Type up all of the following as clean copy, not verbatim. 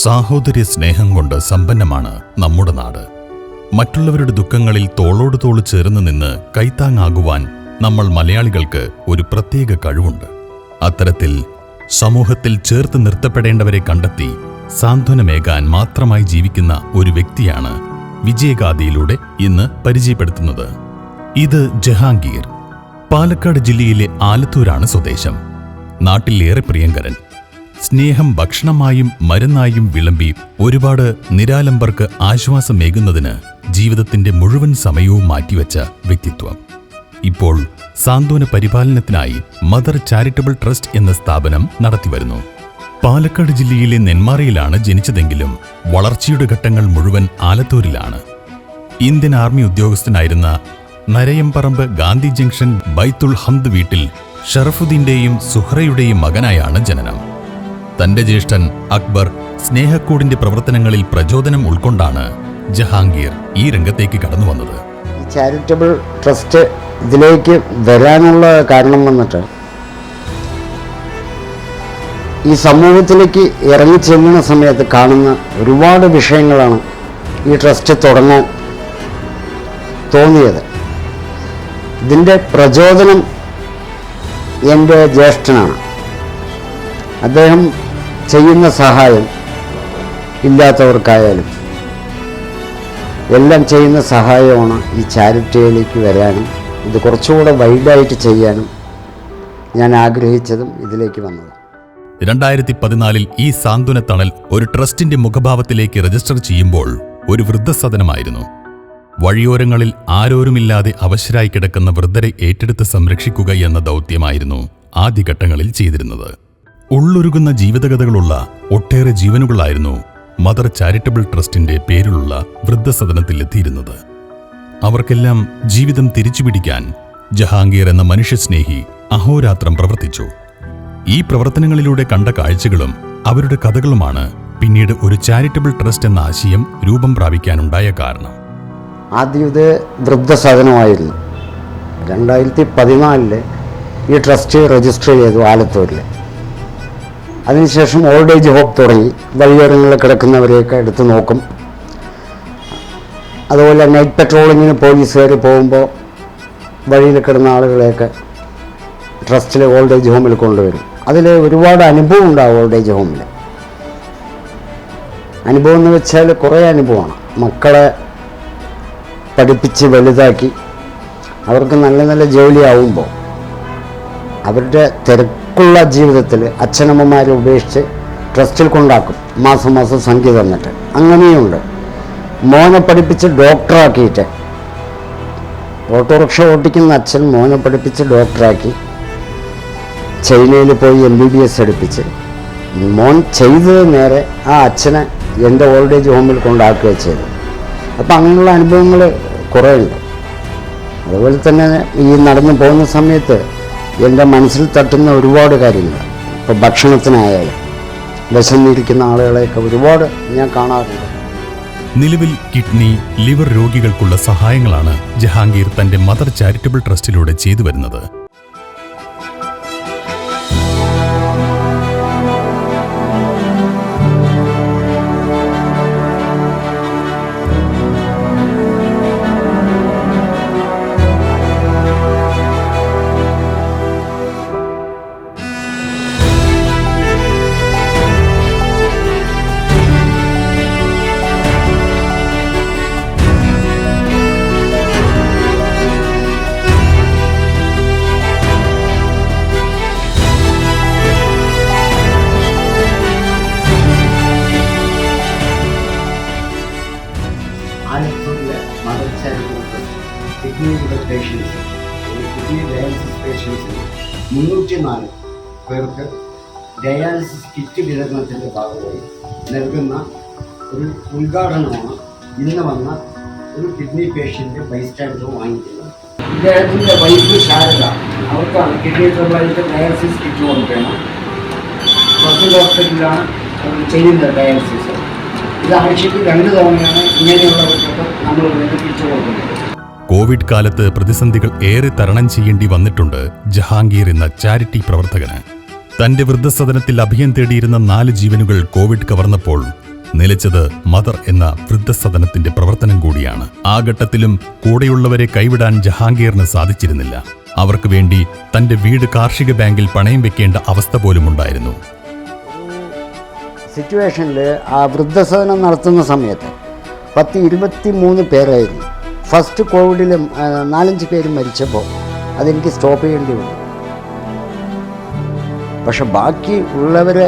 സാഹോദര്യ സ്നേഹം കൊണ്ട് സമ്പന്നമാണ് നമ്മുടെ നാട്. മറ്റുള്ളവരുടെ ദുഃഖങ്ങളിൽ തോളോട് തോൾ ചേർന്ന് നിന്ന് കൈത്താങ്ങാകുവാൻ നമ്മൾ മലയാളികൾക്ക് ഒരു പ്രത്യേക കഴിവുണ്ട്. അത്തരത്തിൽ സമൂഹത്തിൽ ചേർത്ത് നിർത്തപ്പെടേണ്ടവരെ കണ്ടെത്തി സാന്ത്വനമേകാൻ മാത്രമായി ജീവിക്കുന്ന ഒരു വ്യക്തിയാണ് വിജയഗാഥയിലൂടെ ഇന്ന് പരിചയപ്പെടുത്തുന്നത്. ഇത് ജഹാംഗീർ. പാലക്കാട് ജില്ലയിലെ ആലത്തൂരാണ് സ്വദേശം. നാട്ടിൽ ഏറെ പ്രിയങ്കരൻ. സ്നേഹം ഭക്ഷണമായും മരുന്നായും വിളമ്പി ഒരുപാട് നിരാലംബർക്ക് ആശ്വാസമേകുന്നതിന് ജീവിതത്തിന്റെ മുഴുവൻ സമയവും മാറ്റിവെച്ച വ്യക്തിത്വം. ഇപ്പോൾ സാന്ത്വന പരിപാലനത്തിനായി മദർ ചാരിറ്റബിൾ ട്രസ്റ്റ് എന്ന സ്ഥാപനം നടത്തിവരുന്നു. പാലക്കാട് ജില്ലയിലെ നെന്മാറയിലാണ് ജനിച്ചതെങ്കിലും വളർച്ചയുടെ ഘട്ടങ്ങൾ മുഴുവൻ ആലത്തൂരിലാണ്. ഇന്ത്യൻ ആർമി ഉദ്യോഗസ്ഥനായിരുന്ന നരയംപറമ്പ് ഗാന്ധി ജംഗ്ഷൻ ബൈത്തുൽ ഹംദ് വീട്ടിൽ ഷറഫുദ്ദീന്റെയും സുഹ്റയുടെയും മകനായാണ് ജനനം. തന്റെ ജ്യേഷ്ഠൻ അക്ബർ സ്നേഹക്കൂടിന്റെ പ്രവർത്തനങ്ങളിൽ പ്രചോദനം ഉൾക്കൊണ്ടാണ് ജഹാംഗീർ ഈ രംഗത്തേക്ക് കടന്നു വന്നത്. ചാരിറ്റബിൾ ട്രസ്റ്റ് ഇതിലേക്ക് വരാനുള്ള കാരണം വന്നിട്ട് ഈ സമൂഹത്തിലേക്ക് ഇറങ്ങി ചെല്ലുന്ന സമയത്ത് കാണുന്ന ഒരുപാട് വിഷയങ്ങളാണ് ഈ ട്രസ്റ്റ് തുടങ്ങാൻ തോന്നിയത്. ഇതിൻ്റെ പ്രചോദനം എൻ്റെ ജ്യേഷ്ഠനാണ്. അദ്ദേഹം ചെയ്യുന്ന സഹായം ഇല്ലാത്തവർക്കായാലും എല്ലാം ചെയ്യുന്ന സഹായമാണ് ഈ ചാരിറ്റിയിലേക്ക് വരാനും ഇത് കുറച്ചുകൂടെ വൈഡായിട്ട് ചെയ്യാനും ഞാൻ ആഗ്രഹിച്ചതും ഇതിലേക്ക് വന്നത്. 2014 ഈ സാന്ത്വന തണൽ ഒരു ട്രസ്റ്റിന്റെ മുഖഭാവത്തിലേക്ക് രജിസ്റ്റർ ചെയ്യുമ്പോൾ ഒരു വൃദ്ധസദനമായിരുന്നു. വഴിയോരങ്ങളിൽ ആരോരുമില്ലാതെ അവശരായി കിടക്കുന്ന വൃദ്ധരെ ഏറ്റെടുത്ത് സംരക്ഷിക്കുക എന്ന ദൗത്യമായിരുന്നു ആദ്യഘട്ടങ്ങളിൽ ചെയ്തിരുന്നത്. ഉള്ളൊരുകുന്ന ജീവിതകഥകളുള്ള ഒട്ടേറെ ജീവനുകളായിരുന്നു മദർ ചാരിറ്റബിൾ ട്രസ്റ്റിന്റെ പേരിലുള്ള വൃദ്ധസദനത്തിൽ എത്തിയിരുന്നത്. അവർക്കെല്ലാം ജീവിതം തിരിച്ചുപിടിക്കാൻ ജഹാംഗീർ എന്ന മനുഷ്യസ്നേഹി അഹോരാത്രം പ്രവർത്തിച്ചു. ഈ പ്രവർത്തനങ്ങളിലൂടെ കണ്ട കാഴ്ചകളും അവരുടെ കഥകളുമാണ് പിന്നീട് ഒരു ചാരിറ്റബിൾ ട്രസ്റ്റ് എന്ന ആശയം രൂപം പ്രാപിക്കാനുണ്ടായ കാരണം. ആദ്യം ഇത് വൃദ്ധസദനമായിരുന്നു. 2014 ഈ ട്രസ്റ്റ് രജിസ്റ്റർ ചെയ്തു ആലത്തൂരിൽ. അതിനുശേഷം ഓൾഡ് ഏജ് ഹോം തുടങ്ങി. വഴിയോരങ്ങളിൽ കിടക്കുന്നവരെയൊക്കെ എടുത്ത് നോക്കും. അതുപോലെ നൈറ്റ് പെട്രോളിങ്ങിന് പോലീസുകാർ പോകുമ്പോൾ വഴിയിൽ കിടന്ന ആളുകളെയൊക്കെ ട്രസ്റ്റിൽ ഓൾഡ് ഏജ് ഹോമിൽ കൊണ്ടുവരും. അതിൽ ഒരുപാട് അനുഭവം ഉണ്ടാവും. ഓൾഡ് ഏജ് ഹോമിൽ അനുഭവം എന്ന് വെച്ചാൽ കുറേ അനുഭവമാണ്. മക്കളെ പഠിപ്പിച്ച് വലുതാക്കി അവർക്ക് നല്ല നല്ല ജോലിയാവുമ്പോൾ അവരുടെ തിരക്കുള്ള ജീവിതത്തിൽ അച്ഛനമ്മമാരെ ഉപേക്ഷിച്ച് ട്രസ്റ്റിൽ കൊണ്ടാക്കും. മാസം മാസം സംഖ്യ തന്നിട്ട്. അങ്ങനെയുണ്ട്. മോനെ പഠിപ്പിച്ച് ഡോക്ടറാക്കിയിട്ട്, ഓട്ടോറിക്ഷ ഓട്ടിക്കുന്ന അച്ഛൻ മോനെ പഠിപ്പിച്ച് ഡോക്ടറാക്കി ചൈനയിൽ പോയി MBBS എടുപ്പിച്ച് മോൻ ചെയ്തത് നേരെ ആ അച്ഛനെ എൻ്റെ ഓൾഡ് ഏജ് ഹോമിൽ കൊണ്ടാക്കുകയാണ് ചെയ്തത്. അപ്പം അങ്ങനെയുള്ള അനുഭവങ്ങൾ കുറേ ഉണ്ട്. അതുപോലെ തന്നെ ഈ നടന്നു പോകുന്ന സമയത്ത് എൻ്റെ മനസ്സിൽ തട്ടുന്ന ഒരുപാട് കാര്യങ്ങൾ. ഇപ്പോൾ ഭക്ഷണത്തിനായാലും വിശന്നിരിക്കുന്ന ആളുകളെയൊക്കെ ഒരുപാട് ഞാൻ കാണാറുണ്ട്. നിലവിൽ കിഡ്നി, ലിവർ രോഗികൾക്കുള്ള സഹായങ്ങളാണ് ജഹാംഗീർ തന്റെ മദർ ചാരിറ്റബിൾ ട്രസ്റ്റിലൂടെ ചെയ്തു വരുന്നത്. ആലത്തൂരിലെ മദർ ചാരിറ്റബിൾ ട്രസ്റ്റ് കിഡ്നിയുടെ പേഷ്യൻസ്, കിഡ്നി ഡയാലിസിസ് പേഷ്യൻസിന് 304 പേർക്ക് ഡയാലിസിസ് കിറ്റ് വിതരണത്തിൻ്റെ ഭാഗമായി നൽകുന്ന ഒരു ഉദ്ഘാടനമാണ് ഇന്ന് വന്ന ഒരു കിഡ്നി പേഷ്യൻ്റ് ബൈസ്റ്റാൻഡർ വാങ്ങിക്കുന്നത്. ഇദ്ദേഹത്തിൻ്റെ വൈഫ് ശാരദ, അവർക്കാണ് കിഡ്നി ട്രബിളായിട്ട് ഡയാലിസിസ് കിറ്റ് കൊടുക്കണം. ഫസ്റ്റ് ഹോസ്പിറ്റലിലാണ് അവർ ചെയ്യുന്നത് ഡയാലിസിസ്. ഇത് ആഴ്ചയ്ക്ക് 2 തവണയാണ് ഇങ്ങനെയുള്ളവർക്കൊക്കെ നമ്മൾ കിറ്റ് കൊടുക്കുന്നത്. കോവിഡ് കാലത്ത് പ്രതിസന്ധികൾ ഏറെ തരണം ചെയ്യേണ്ടി വന്നിട്ടുണ്ട് ജഹാംഗീർ എന്ന ചാരിറ്റി പ്രവർത്തകന്. തന്റെ വൃദ്ധസദനത്തിൽ അഭയം തേടിയിരുന്ന 4 ജീവനുകൾ കോവിഡ് കവർന്നപ്പോൾ നിലച്ചത് മദർ എന്ന വൃദ്ധസദനത്തിന്റെ പ്രവർത്തനം കൂടിയാണ്. ആ ഘട്ടത്തിലും കൂടെയുള്ളവരെ കൈവിടാൻ ജഹാംഗീറിന് സാധിച്ചിരുന്നില്ല. അവർക്ക് വേണ്ടി തന്റെ വീട് കാർഷിക ബാങ്കിൽ പണയം വെക്കേണ്ട അവസ്ഥ പോലും ഉണ്ടായിരുന്നു. സിറ്റുവേഷനിൽ ആ വൃദ്ധസദനം നടത്തുന്ന സമയത്ത് 23 പേരായിരുന്നു. ഫസ്റ്റ് കോവിഡിൽ 4-5 പേര് മരിച്ചപ്പോൾ അതെനിക്ക് സ്റ്റോപ്പ് ചെയ്യേണ്ടി വന്നു. പക്ഷെ ബാക്കി ഉള്ളവരെ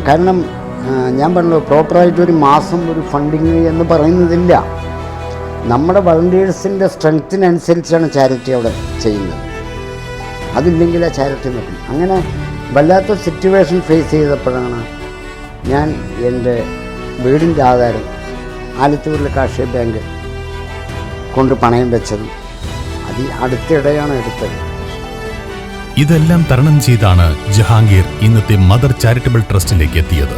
കാരണം ഞാൻ പറഞ്ഞു പ്രോപ്പറായിട്ട് ഒരു മാസം ഒരു ഫണ്ടിങ് എന്ന് പറയുന്നതില്ല. നമ്മുടെ വളണ്ടിയേഴ്സിൻ്റെ സ്ട്രെങ്ത്തിനനുസരിച്ചാണ് ചാരിറ്റി അവിടെ ചെയ്യുന്നത്. അതില്ലെങ്കിൽ ആ ചാരിറ്റി നിൽക്കും. അങ്ങനെ വല്ലാത്ത സിറ്റുവേഷൻ ഫേസ് ചെയ്തപ്പോഴാണ് ഞാൻ എൻ്റെ വീടിൻ്റെ ആധാരം ആലത്തൂരിലെ കാർഷിക ബാങ്ക് കൊണ്ട് പണയം വെച്ചതും അത് അടുത്തിടെയാണ് എടുത്തത്. ഇതെല്ലാം തരണം ചെയ്താണ് ജഹാംഗീർ ഇന്നത്തെ മദർ ചാരിറ്റബിൾ ട്രസ്റ്റിലേക്ക് എത്തിയത്.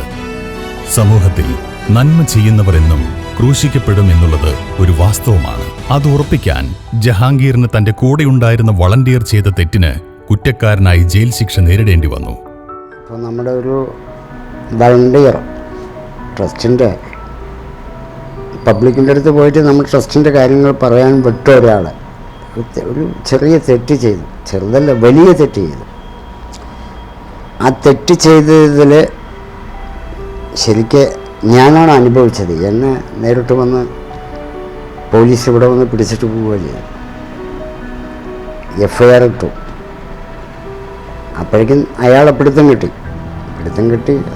സമൂഹത്തിൽ നന്മ ചെയ്യുന്നവർ എന്നും ക്രൂശിക്കപ്പെടും എന്നുള്ളത് ഒരു വാസ്തവമാണ്. അത് ഉറപ്പിക്കാൻ ജഹാംഗീറിന് തന്റെ കൂടെയുണ്ടായിരുന്ന വളണ്ടിയർ ചെയ്ത തെറ്റിന് കുറ്റക്കാരനായി ജയിൽ ശിക്ഷ നേരിടേണ്ടി വന്നു. അപ്പോൾ നമ്മുടെ ഒരു വളണ്ടിയർ ട്രസ്റ്റിൻ്റെ പബ്ലിക്കിൻ്റെ അടുത്ത് പോയിട്ട് നമ്മൾ ട്രസ്റ്റിൻ്റെ കാര്യങ്ങൾ പറയാൻ വിട്ട ഒരാൾ ഒരു ചെറിയ തെറ്റ് ചെയ്തു. ചെറുതല്ല, വലിയ തെറ്റ് ചെയ്തു. ആ തെറ്റ് ചെയ്തതിൽ ശരിക്ക് ഞാനാണ് അനുഭവിച്ചത്. എന്നെ നേരിട്ട് വന്ന് പോലീസ് ഇവിടെ വന്ന് പിടിച്ചിട്ട് പോവുകയും ചെയ്തു. FIR ഇട്ടു. അപ്പോഴേക്കും അയാളെ പിടുത്തം കിട്ടി.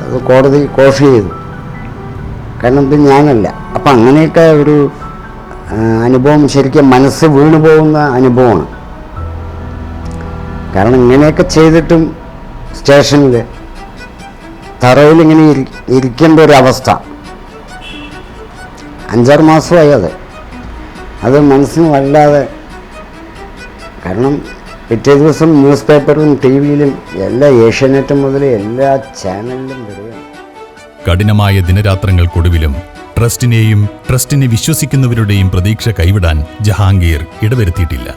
അത് കോടതി കോഷ് ചെയ്തു. കാരണം ഇത് ഞാനല്ല. അപ്പം അങ്ങനെയൊക്കെ ഒരു അനുഭവം ശരിക്കും മനസ്സ് വീണു പോകുന്ന അനുഭവമാണ്. കാരണം ഇങ്ങനെയൊക്കെ ചെയ്തിട്ടും സ്റ്റേഷനിൽ തറയിൽ ഇങ്ങനെ ഇരിക്കേണ്ട ഒരവസ്ഥ 5-6 മാസമായി. അത് മനസ്സിന് വല്ലാതെ. കാരണം പിറ്റേ ദിവസം ന്യൂസ് പേപ്പറിലും TV-യിലും എല്ലാ ഏഷ്യാനെറ്റ് മുതൽ എല്ലാ ചാനലിലും വരികയാണ്. കഠിനമായ ദിനരാത്രങ്ങൾക്കൊടുവിലും ട്രസ്റ്റിനെയും ട്രസ്റ്റിനെ വിശ്വസിക്കുന്നവരുടെയും പ്രതീക്ഷ കൈവിടാൻ ജഹാംഗീർ ഇടവരുത്തിയിട്ടില്ല.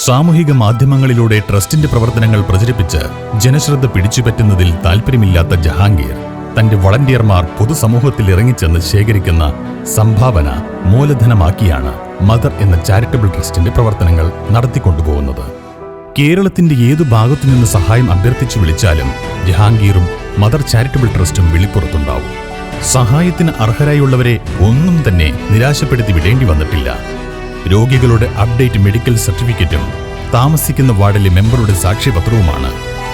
സാമൂഹിക മാധ്യമങ്ങളിലൂടെ ട്രസ്റ്റിന്റെ പ്രവർത്തനങ്ങൾ പ്രചരിപ്പിച്ച് ജനശ്രദ്ധ പിടിച്ചുപറ്റുന്നതിൽ താൽപ്പര്യമില്ലാത്ത ജഹാംഗീർ തന്റെ വളണ്ടിയർമാർ പൊതുസമൂഹത്തിൽ ഇറങ്ങിച്ചെന്ന് ശേഖരിക്കുന്ന സംഭാവന മൂലധനമാക്കിയാണ് മദർ എന്ന ചാരിറ്റബിൾ ട്രസ്റ്റിന്റെ പ്രവർത്തനങ്ങൾ നടത്തിക്കൊണ്ടുപോകുന്നത്. കേരളത്തിന്റെ ഏതു ഭാഗത്തുനിന്ന് സഹായം അഭ്യർത്ഥിച്ചു വിളിച്ചാലും ജഹാംഗീറും മദർ ചാരിറ്റബിൾ ട്രസ്റ്റും വെളിപ്പുറത്തുണ്ടാവും. സഹായത്തിന് അർഹരായുള്ളവരെ ഒന്നും തന്നെ നിരാശപ്പെടുത്തി വിടേണ്ടി വന്നിട്ടില്ല. രോഗികളുടെ അപ്ഡേറ്റ് മെഡിക്കൽ സർട്ടിഫിക്കറ്റും താമസിക്കുന്ന വാർഡിലെ മെമ്പറുടെ സാക്ഷ്യപത്രവുമാണ്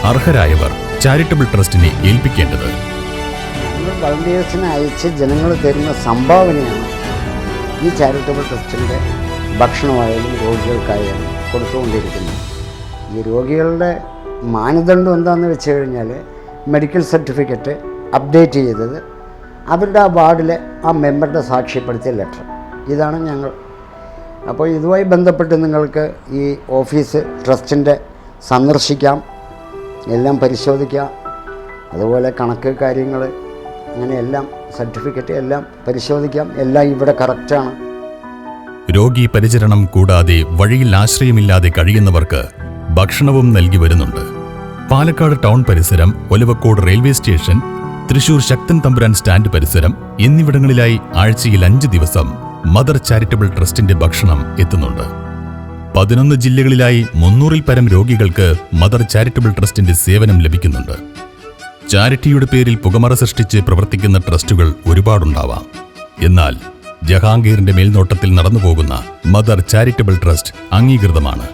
അർഹരായവർ ചാരിറ്റബിൾ ട്രസ്റ്റിനെ ഏൽപ്പിക്കേണ്ടത്. വളണ്ടിയേഴ്സിനെ അയച്ച് ജനങ്ങൾ തരുന്ന സംഭാവനയാണ് ഈ ചാരിറ്റബിൾ ട്രസ്റ്റിൻ്റെ ഭക്ഷണമായാലും രോഗികൾക്കായാലും കൊടുത്തുകൊണ്ടിരിക്കുന്നത്. ഈ രോഗികളുടെ മാനദണ്ഡം എന്താണെന്ന് വെച്ച് കഴിഞ്ഞാൽ മെഡിക്കൽ സർട്ടിഫിക്കറ്റ് അപ്ഡേറ്റ് ചെയ്തത്, അവരുടെ ആ വാർഡിലെ ആ മെമ്പറുടെ സാക്ഷ്യപ്പെടുത്തിയ ലെറ്റർ. ഇതാണ് ഞങ്ങൾ. അപ്പോൾ ഇതുമായി ബന്ധപ്പെട്ട് നിങ്ങൾക്ക് ഈ ഓഫീസ് ട്രസ്റ്റിൻ്റെ സന്ദർശിക്കാം, എല്ലാം പരിശോധിക്കാം. അതുപോലെ കണക്ക് കാര്യങ്ങൾ അങ്ങനെ എല്ലാം സർട്ടിഫിക്കറ്റ് എല്ലാം പരിശോധിക്കാം. എല്ലാം ഇവിടെ കറക്റ്റാണ്. രോഗി പരിചരണം കൂടാതെ വഴിയിൽ ആശ്രയമില്ലാതെ കഴിയുന്നവർക്ക് ഭക്ഷണവും നൽകി വരുന്നുണ്ട്. പാലക്കാട് ടൗൺ പരിസരം, Olavakkode railway station, Thrissur Sakthan Thampuran stand പരിസരം എന്നിവിടങ്ങളിലായി ആഴ്ചയിൽ 5 ദിവസം മദർ ചാരിറ്റബിൾ ട്രസ്റ്റിന്റെ ഭക്ഷണം എത്തുന്നുണ്ട്. 11 ജില്ലകളിലായി 300-ൽ പരം രോഗികൾക്ക് മദർ ചാരിറ്റബിൾ ട്രസ്റ്റിന്റെ സേവനം ലഭിക്കുന്നുണ്ട്. ചാരിറ്റിയുടെ പേരിൽ പുകമറ സൃഷ്ടിച്ച് പ്രവർത്തിക്കുന്ന ട്രസ്റ്റുകൾ ഒരുപാടുണ്ടാവാം. എന്നാൽ ജഹാംഗീറിന്റെ മേൽനോട്ടത്തിൽ നടന്നുപോകുന്ന മദർ ചാരിറ്റബിൾ ട്രസ്റ്റ് അംഗീകൃതമാണ്.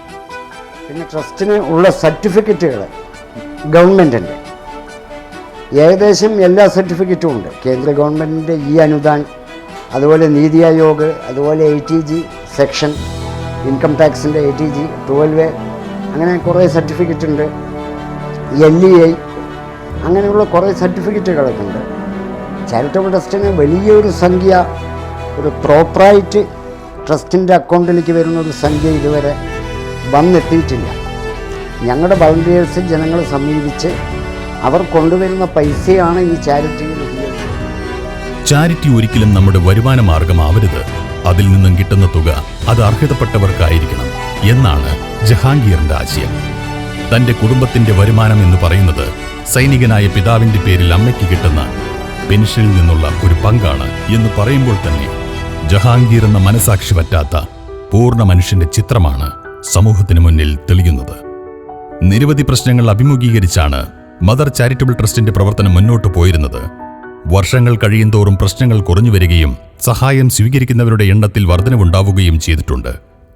പിന്നെ ട്രസ്റ്റിന് ഉള്ള സർട്ടിഫിക്കറ്റുകൾ ഗവൺമെൻറ്റിൻ്റെ ഏകദേശം എല്ലാ സർട്ടിഫിക്കറ്റും ഉണ്ട്. കേന്ദ്ര ഗവൺമെൻറ്റിൻ്റെ ഈ അനുദാൻ, അതുപോലെ നീതി ആയോഗ്, അതുപോലെ ATG സെക്ഷൻ, ഇൻകം ടാക്സിൻ്റെ ATG 12A, അങ്ങനെ കുറേ സർട്ടിഫിക്കറ്റ് ഉണ്ട്. LEI, അങ്ങനെയുള്ള കുറേ സർട്ടിഫിക്കറ്റുകളൊക്കെ ഉണ്ട്. ചാരിറ്റബിൾ ട്രസ്റ്റിന് വലിയൊരു സംഖ്യ, ഒരു പ്രോപ്പറായിട്ട് ട്രസ്റ്റിൻ്റെ അക്കൗണ്ടിലേക്ക് വരുന്ന ഒരു സംഖ്യ ഇതുവരെ വന്നെത്തിയിട്ടില്ല. ഞങ്ങളുടെ വളണ്ടിയേഴ്സ് ജനങ്ങളെ സമീപിച്ച് അവർ കൊണ്ടുവരുന്ന പൈസയാണ് ഈ ചാരിറ്റിയിൽ ഉപയോഗിക്കുന്നത്. ചാരിറ്റി ഒരിക്കലും നമ്മുടെ വരുമാന മാർഗമാവരുത്. അതിൽ നിന്നും കിട്ടുന്ന തുക അത് അർഹതപ്പെട്ടവർക്കായിരിക്കണം എന്നാണ് ജഹാംഗീറിന്റെ ആശയം. തന്റെ കുടുംബത്തിന്റെ വരുമാനം എന്ന് പറയുന്നത് സൈനികനായ പിതാവിന്റെ പേരിൽ അമ്മയ്ക്ക് കിട്ടുന്ന പെൻഷനിൽ നിന്നുള്ള ഒരു പങ്കാണ് എന്ന് പറയുമ്പോൾ തന്നെ ജഹാംഗീർ എന്ന മനസാക്ഷി പറ്റാത്ത പൂർണ്ണ മനുഷ്യന്റെ ചിത്രമാണ് സമൂഹത്തിന് മുന്നിൽ തെളിയുന്നത്. നിരവധി പ്രശ്നങ്ങൾ അഭിമുഖീകരിച്ചാണ് മദർ ചാരിറ്റബിൾ ട്രസ്റ്റിന്റെ പ്രവർത്തനം മുന്നോട്ടു പോയിരുന്നത്. വർഷങ്ങൾ കഴിയുന്തോറും പ്രശ്നങ്ങൾ കുറഞ്ഞു വരികയും സഹായം സ്വീകരിക്കുന്നവരുടെ എണ്ണത്തിൽ വർധനവുണ്ടാവുകയും ചെയ്തിട്ടുണ്ട്.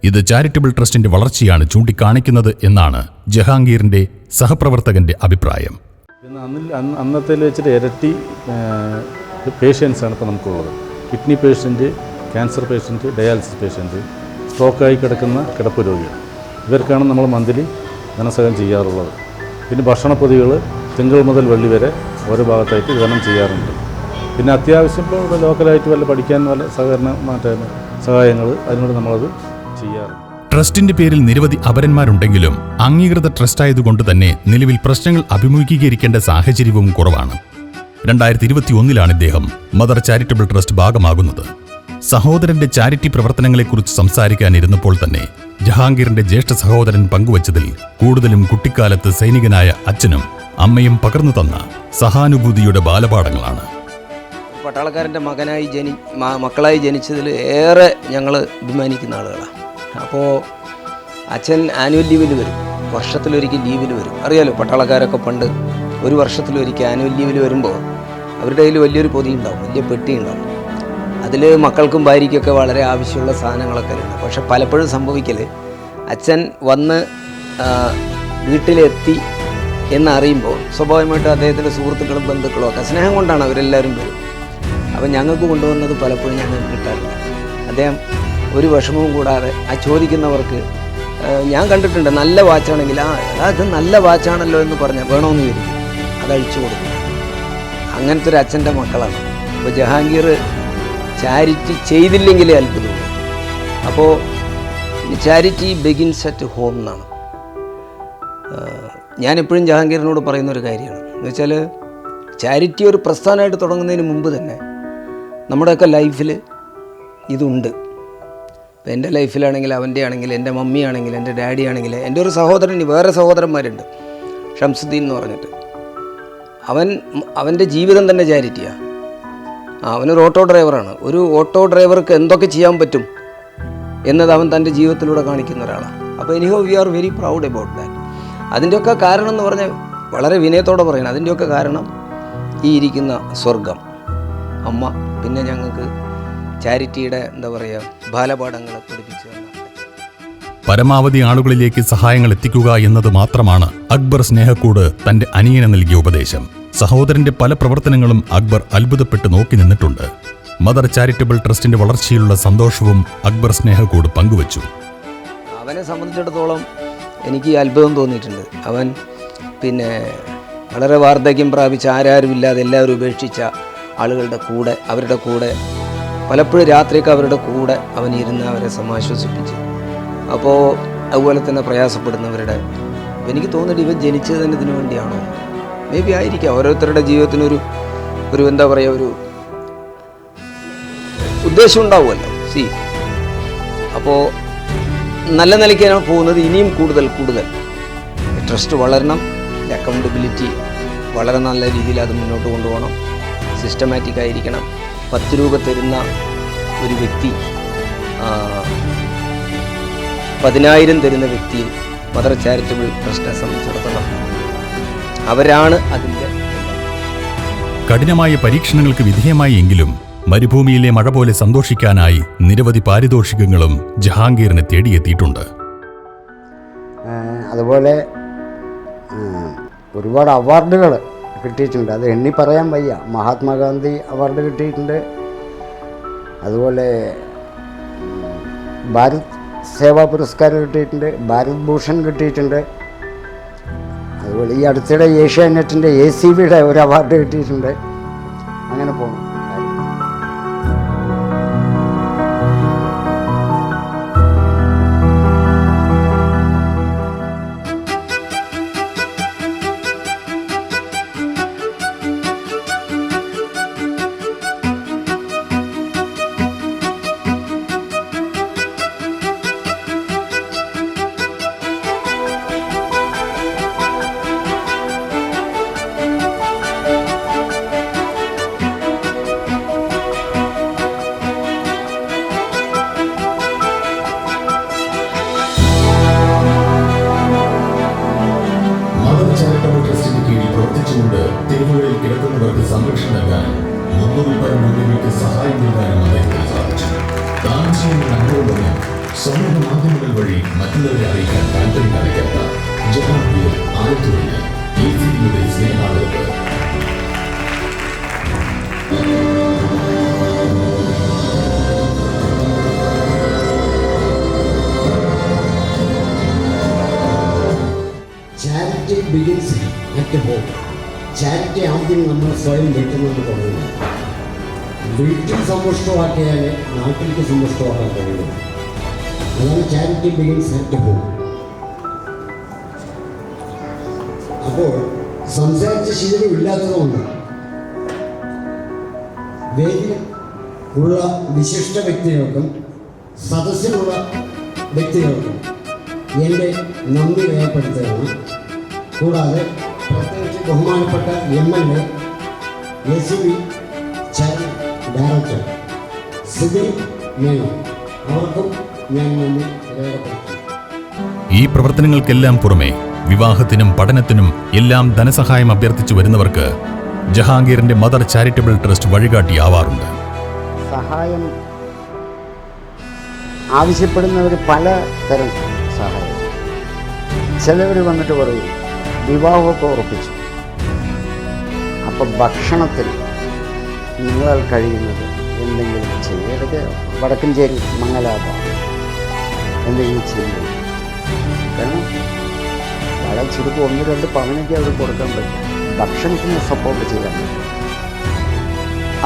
ഇത് ചാരിറ്റബിൾ ട്രസ്റ്റിന്റെ വളർച്ചയാണ് ചൂണ്ടിക്കാണിക്കുന്നത് എന്നാണ് ജഹാംഗീറിന്റെ സഹപ്രവർത്തകന്റെ അഭിപ്രായം. അന്നത്തെ വെച്ചിട്ട് ഇരട്ടി പേഷ്യൻസാണ് ഇപ്പോൾ നമുക്കുള്ളത്. Kidney patient, cancer patient, dialysis patient, സ്ട്രോക്കായി കിടക്കുന്ന കിടപ്പ് രോഗികൾ, ഇവർക്കാണ് നമ്മൾ മന്ത്ലി ധനസഹായം ചെയ്യാറുള്ളത്. പിന്നെ ഭക്ഷണപ്പൊതികൾ തിങ്കൾ മുതൽ വെള്ളി വരെ ഓരോ ഭാഗത്തായിട്ട് വിതരണം ചെയ്യാറുണ്ട്. പിന്നെ അത്യാവശ്യം ഇപ്പോൾ ലോക്കലായിട്ട് വല്ല പഠിക്കാൻ വല്ല സഹായങ്ങൾ അതിനോട് നമ്മളത് ചെയ്യാറുണ്ട്. ട്രസ്റ്റിന്റെ പേരിൽ നിരവധി അപരന്മാരുണ്ടെങ്കിലും അംഗീകൃത ട്രസ്റ്റായതുകൊണ്ട് തന്നെ നിലവിൽ പ്രശ്നങ്ങൾ അഭിമുഖീകരിക്കേണ്ട സാഹചര്യവും കുറവാണ്. 2021 ഇദ്ദേഹം മദർ ചാരിറ്റബിൾ ട്രസ്റ്റ് ഭാഗമാകുന്നത്. സഹോദരന്റെ ചാരിറ്റി പ്രവർത്തനങ്ങളെക്കുറിച്ച് സംസാരിക്കാനിരുന്നപ്പോൾ തന്നെ ജഹാംഗീറിന്റെ ജ്യേഷ്ഠ സഹോദരൻ പങ്കുവച്ചതിൽ കൂടുതലും കുട്ടിക്കാലത്ത് സൈനികനായ അച്ഛനും അമ്മയും പകർന്നു തന്ന സഹാനുഭൂതിയുടെ ബാലപാഠങ്ങളാണ്. പട്ടാളക്കാരൻ്റെ മക്കളായി ജനിച്ചതിൽ ഏറെ ഞങ്ങൾ അഭിമാനിക്കുന്ന ആളുകളാണ്. അപ്പോൾ അച്ഛൻ ആനുവൽ ലീവിൽ വരും, വർഷത്തിലൊരിക്കൽ ലീവിൽ വരും. അറിയാലോ, പട്ടാളക്കാരൊക്കെ പണ്ട് ഒരു വർഷത്തിലൊരിക്കൽ ആനുവൽ ലീവിൽ വരുമ്പോൾ അവരുടെ കയ്യിൽ വലിയൊരു പൊതി ഉണ്ടാവും, വലിയ പെട്ടി ഉണ്ടാവും. അതിൽ മക്കൾക്കും ഭാര്യയ്ക്കൊക്കെ വളരെ ആവശ്യമുള്ള സാധനങ്ങളൊക്കെ ഉണ്ട്. പക്ഷെ പലപ്പോഴും സംഭവിക്കൽ അച്ഛൻ വന്ന് വീട്ടിലെത്തി എന്നറിയുമ്പോൾ സ്വാഭാവികമായിട്ടും അദ്ദേഹത്തിൻ്റെ സുഹൃത്തുക്കളും ബന്ധുക്കളും ഒക്കെ സ്നേഹം കൊണ്ടാണ് അവരെല്ലാവരും വരും. അപ്പം ഞങ്ങൾക്ക് കൊണ്ടുവന്നത് പലപ്പോഴും ഞങ്ങൾക്ക് കിട്ടാറില്ല. അദ്ദേഹം ഒരു വിഷമവും കൂടാതെ ആ ചോദിക്കുന്നവർക്ക് ഞാൻ കണ്ടിട്ടുണ്ട്, നല്ല വാച്ചാണെങ്കിൽ അത് നല്ല വാച്ചാണല്ലോ എന്ന് പറഞ്ഞാൽ വേണമെന്ന് ചോദിക്കും, അതഴിച്ചു കൊടുക്കും. അങ്ങനത്തെ ഒരു അച്ഛൻ്റെ മക്കളാണ്. അപ്പോൾ ജഹാംഗീർ ചാരിറ്റി ചെയ്തില്ലെങ്കിലേ അത്ഭുതമുള്ളൂ. അപ്പോൾ ചാരിറ്റി ബിഗിൻസ് അറ്റ് ഹോം എന്നാണ് ഞാനെപ്പോഴും ജഹാംഗീറിനോട് പറയുന്നൊരു കാര്യമാണ്. എന്ന് വെച്ചാൽ ചാരിറ്റി ഒരു പ്രസ്ഥാനമായിട്ട് തുടങ്ങുന്നതിന് മുമ്പ് തന്നെ നമ്മുടെയൊക്കെ ലൈഫിൽ ഇതുണ്ട്. ഇപ്പം എൻ്റെ ലൈഫിലാണെങ്കിൽ, അവൻ്റെ ആണെങ്കിൽ, എൻ്റെ മമ്മി ആണെങ്കിൽ, എൻ്റെ ഡാഡി ആണെങ്കിൽ, എൻ്റെ ഒരു സഹോദരൻ, വേറെ സഹോദരന്മാരുണ്ട്, ഷംസുദ്ദീൻ എന്ന് പറഞ്ഞിട്ട്. അവൻ്റെ ജീവിതം തന്നെ ചാരിറ്റിയാണ്. അവനൊരു ഓട്ടോ ഡ്രൈവറാണ്. ഒരു ഓട്ടോ ഡ്രൈവർക്ക് എന്തൊക്കെ ചെയ്യാൻ പറ്റും എന്നത് അവൻ തൻ്റെ ജീവിതത്തിലൂടെ കാണിക്കുന്ന ഒരാളാണ്. അപ്പോൾ anyhow we are very proud about that. അതിൻ്റെയൊക്കെ കാരണം എന്ന് പറഞ്ഞാൽ വളരെ വിനയത്തോടെ പറയണം, അതിൻ്റെയൊക്കെ കാരണം ഈ ഇരിക്കുന്ന സ്വർഗം, അമ്മ, പിന്നെ ഞങ്ങൾക്ക് ചാരിറ്റിയുടെ എന്താ പറയുക ബാലപാഠങ്ങളെ പഠിപ്പിച്ചു തന്ന. പരമാവധി ആളുകളിലേക്ക് സഹായങ്ങൾ എത്തിക്കുക എന്നത് മാത്രമാണ് അക്ബർ സ്നേഹക്കൂട് തന്റെ അനിയന് നൽകിയ ഉപദേശം. സഹോദരന്റെ പല പ്രവർത്തനങ്ങളും അക്ബർ അത്ഭുതപ്പെട്ട് നോക്കി നിന്നിട്ടുണ്ട്. മദർ ചാരിറ്റബിൾ ട്രസ്റ്റിന്റെ വളർച്ചയിലുള്ള സന്തോഷവും അക്ബർ സ്നേഹക്കൂട് പങ്കുവച്ചു. അവനെ സംബന്ധിച്ചിടത്തോളം എനിക്ക് അത്ഭുതം തോന്നിയിട്ടുണ്ട്. അവൻ പിന്നെ വളരെ വാർദ്ധക്യം പ്രാപിച്ച, ആരാരുമില്ലാതെ എല്ലാവരും ഉപേക്ഷിച്ച ആളുകളുടെ കൂടെ, അവരുടെ കൂടെ പലപ്പോഴും രാത്രിയൊക്കെ അവരുടെ കൂടെ അവൻ ഇരുന്ന് അവരെ സമാശ്വസിപ്പിച്ച്. അപ്പോൾ അതുപോലെ തന്നെ പ്രയാസപ്പെടുന്നവരുടെ, എനിക്ക് തോന്നിയിട്ട് ഇവൻ ജനിച്ചത് തന്നെ ഇതിനു വേണ്ടിയാണോ? മേ ബി ആയിരിക്കാം. ഓരോരുത്തരുടെ ജീവിതത്തിനൊരു എന്താ പറയുക, ഒരു ഉദ്ദേശം ഉണ്ടാവുമല്ലോ. അപ്പോൾ നല്ല നിലയ്ക്കാണ് പോകുന്നത്. ഇനിയും കൂടുതൽ ട്രസ്റ്റ് വളരണം, അക്കൗണ്ടബിലിറ്റി വളരെ നല്ല രീതിയിൽ അത് മുന്നോട്ട് കൊണ്ടുപോകണം, സിസ്റ്റമാറ്റിക് ആയിരിക്കണം. 10 രൂപ തരുന്ന ഒരു വ്യക്തി 10,000 തരുന്ന വ്യക്തിയിൽ മദർ ചാരിറ്റബിൾ ട്രസ്റ്റിനെ സംബന്ധിച്ചിടത്തോളം അവരാണ് അതിൻ്റെ. കഠിനമായ പരീക്ഷണങ്ങൾക്ക് വിധേയമായി എങ്കിലും മരുഭൂമിയിലെ മഴ പോലെ സന്തോഷിക്കാനായി നിരവധി പാരിതോഷികങ്ങളും ജഹാംഗീറിനെ തേടിയെത്തിയിട്ടുണ്ട്. അതുപോലെ ഒരുപാട് അവാർഡുകൾ കിട്ടിയിട്ടുണ്ട്. അത് എണ്ണി പറയാൻ വയ്യ. മഹാത്മാഗാന്ധി അവാർഡ് കിട്ടിയിട്ടുണ്ട്. അതുപോലെ ഭാരത് സേവാ പുരസ്കാരം കിട്ടിയിട്ടുണ്ട്, ഭാരത് ഭൂഷൺ കിട്ടിയിട്ടുണ്ട്. അതുപോലെ ഈ അടുത്തിടെ ഏഷ്യാനെറ്റിൻ്റെ ACBയുടെ ഒരു അവാർഡ് കിട്ടിയിട്ടുണ്ട്. അങ്ങനെ പോകുന്നു. സഹായിച്ചുകൊണ്ട് തെരുവുകളിൽ കിടക്കുന്നവർക്ക് സംരക്ഷണം നൽകാനും 300 പരം രോഗികൾക്ക് സഹായം നൽകാനും അദ്ദേഹത്തിന് സാധിച്ചു. ദാനം ചെയ്യുന്ന അനുഭവമെന്ന് സമൂഹ മാധ്യമങ്ങൾ വഴി മറ്റുള്ളവരെ അറിയിക്കാൻ താല്പര്യം കാണിക്കാത്ത ജഹാംഗീർ ആലത്തൂരിന് ഈ സിയുടെ സ്നേഹാദരവ്. Charity begins at home. Charity ആദ്യം നമ്മൾ സ്വയം വീട്ടിൽ നിന്ന് തുടങ്ങുന്നു. വീട്ടിൽ സമ്പുഷ്ടമാക്കിയാൽ നാട്ടിലേക്ക് സമ്പുഷ്ടമാക്കാൻ കഴിയുന്നു. അതാണ് ചാരിറ്റി ബിഗിൻസ് അറ്റ് ഹോം. അപ്പോൾ സംസാരിച്ച ശീലമില്ലാത്തതുകൊണ്ട് വേദിയിൽ ഉള്ള വിശിഷ്ട വ്യക്തികൾക്കും സദസ്സിലുള്ള വ്യക്തികൾക്കും എൻ്റെ നന്ദി രേഖപ്പെടുത്തുകയാണ്. കൂടാതെ പ്രത്യേകിച്ച് ബഹുമാനപ്പെട്ട MLA ACB chairman director Sibi Menon അവർക്കും ഞാൻ നന്ദി രേഖപ്പെടുത്തുന്നു. ഈ പ്രവർത്തനങ്ങൾക്കെല്ലാം പുറമെ വിവാഹത്തിനും പഠനത്തിനും എല്ലാം ധനസഹായം അഭ്യർത്ഥിച്ചു വരുന്നവർക്ക് ജഹാംഗീറിന്റെ മദർ ചാരിറ്റബിൾ ട്രസ്റ്റ് വഴികാട്ടിയാവാറുണ്ട്. സഹായം ആവശ്യപ്പെടുന്നവർ പല തരം സഹായം. ചിലവർ വന്നിട്ട് പറയും വിവാഹമൊക്കെ ഉറപ്പിച്ചു, അപ്പം ഭക്ഷണത്തിൽ നിങ്ങളാൽ കഴിയുന്നത് എന്തെങ്കിലും ചെയ്യും. ഇടയ്ക്ക് വടക്കഞ്ചേരി മംഗലാപം എന്തെങ്കിലും ചെയ്യും. കാരണം വളരെ ചുരുക്കം 1-2 പവനൊക്കെ അവർ കൊടുക്കാൻ പറ്റും. ഭക്ഷണത്തിന് സപ്പോർട്ട് ചെയ്യാൻ പറ്റും.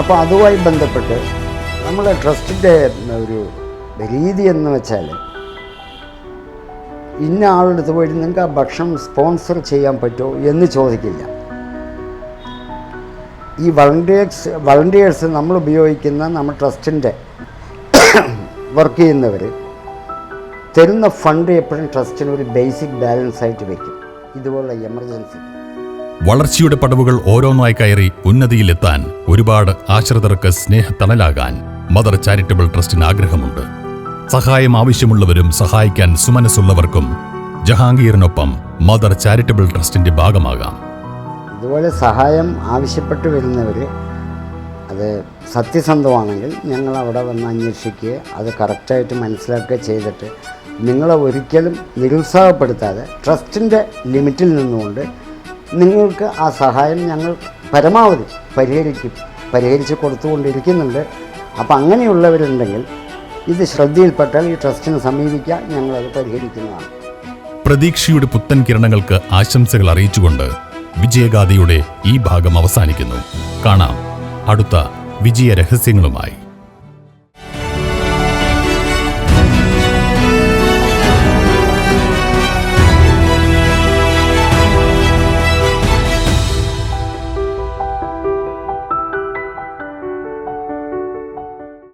അപ്പോൾ അതുമായി ബന്ധപ്പെട്ട് നമ്മുടെ ട്രസ്റ്റിൻ്റെ ഒരു രീതി എന്ന് വെച്ചാൽ ഇന്ന ആളെടുത്ത് പോയിട്ട് നിങ്ങൾക്ക് ആ ഭക്ഷണം സ്പോൺസർ ചെയ്യാൻ പറ്റുമോ എന്ന് ചോദിക്കില്ല. ഈ വളണ്ടിയേഴ്സ് നമ്മൾ ഉപയോഗിക്കുന്ന നമ്മുടെ ട്രസ്റ്റിൻ്റെ വർക്ക് ചെയ്യുന്നവർ തരുന്ന ഫണ്ട് എപ്പോഴും ട്രസ്റ്റിന് ഒരു ബേസിക് ബാലൻസ് ആയിട്ട് വയ്ക്കും. ഇതുപോലുള്ള എമർജൻസി വളർച്ചയുടെ പടവുകൾ ഓരോന്നായി കയറി ഉന്നതിയിലെത്താൻ ഒരുപാട് ആശ്രിതർക്ക് സ്നേഹത്തണലാകാൻ മദർ ചാരിറ്റബിൾ ട്രസ്റ്റിന് ആഗ്രഹമുണ്ട്. സഹായം ആവശ്യമുള്ളവരും സഹായിക്കാൻ സുമനസ്സുള്ളവർക്കും ജഹാംഗീറിനൊപ്പം മദർ ചാരിറ്റബിൾ ട്രസ്റ്റിന്റെ ഭാഗമാകാം. ഇതുപോലെ സഹായം ആവശ്യപ്പെട്ട് വരുന്നവർ അത് സത്യസന്ധമാണെങ്കിൽ ഞങ്ങൾ അവിടെ വന്ന് അന്വേഷിക്കുക, അത് കറക്റ്റായിട്ട് മനസ്സിലാക്കുക ചെയ്തിട്ട് നിങ്ങളെ ഒരിക്കലും നിരുത്സാഹപ്പെടുത്താതെ ട്രസ്റ്റിൻ്റെ ലിമിറ്റിൽ നിന്നുകൊണ്ട് നിങ്ങൾക്ക് ആ സഹായം ഞങ്ങൾ പരമാവധി പരിഹരിച്ച് കൊടുത്തുകൊണ്ടിരിക്കുന്നുണ്ട്. അപ്പോൾ അങ്ങനെയുള്ളവരുണ്ടെങ്കിൽ ഇത് ശ്രദ്ധയിൽപ്പെട്ടാൽ ഈ ട്രസ്റ്റിനെ സമീപിക്കുക, ഞങ്ങളത് പരിഹരിക്കുന്നതാണ്. പ്രതീക്ഷയുടെ പുത്തൻ കിരണങ്ങൾക്ക് ആശംസകൾ അറിയിച്ചുകൊണ്ട് വിജയഗാഥയുടെ ഈ ഭാഗം അവസാനിക്കുന്നു. കാണാം അടുത്ത വിജയ രഹസ്യങ്ങളുമായി.